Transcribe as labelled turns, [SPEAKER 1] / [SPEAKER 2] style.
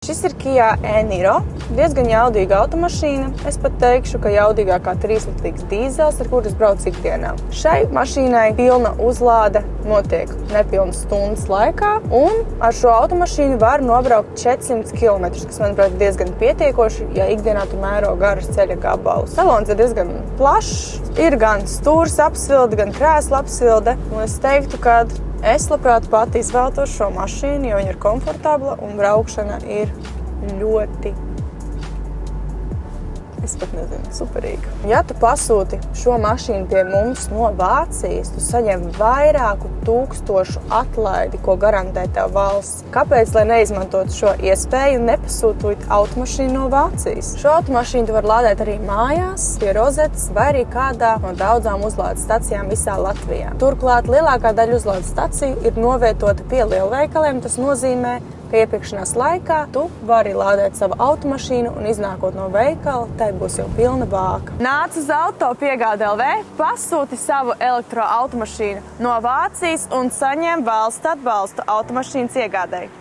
[SPEAKER 1] Šis ir Kia e-Niro, diezgan jaudīga automašīna. Es pat teikšu, ka jaudīgākā 3-litrīgs dīzels, ar kuru es braucu ikdienā. Šai mašīnai pilna uzlāde notiek nepilnas stundas laikā, un ar šo automašīnu var nobraukt 400 km, kas, manuprāt, diezgan pietiekoši, ja ikdienā tu mēro garas ceļa gabalus. Salons ir diezgan plašs, ir gan stūres apsvilde, gan krēsla apsvilde, un es teiktu, ka es labprāt pati izvēlētos šo mašīnu, jo viņa ir komfortabla un braukšana ir ļoti, es pat nezinu, superīga. Ja tu pasūti šo mašīnu pie mums no Vācijas, tu saņem vairāku tūkstošu atlaidi, ko garantē tev valsts. Kāpēc, lai neizmantotu šo iespēju un nepasūtot automašīnu no Vācijas? Šo automašīnu tu var lādēt arī mājās, pie rozetes vai arī kādā no daudzām uzlādes stacijām visā Latvijā. Turklāt lielākā daļa uzlādes staciju ir novietota pie lielveikaliem. Tas nozīmē, ka iepirkšanās laikā tu vari lādēt savu automašīnu un iznākot no veikala, tai būs jau pilna bāka. Nāc uz Auto Piegāde LV, pasūti savu elektroautomašīnu no Vācijas un saņem valsts atbalstu automašīnas iegādēji.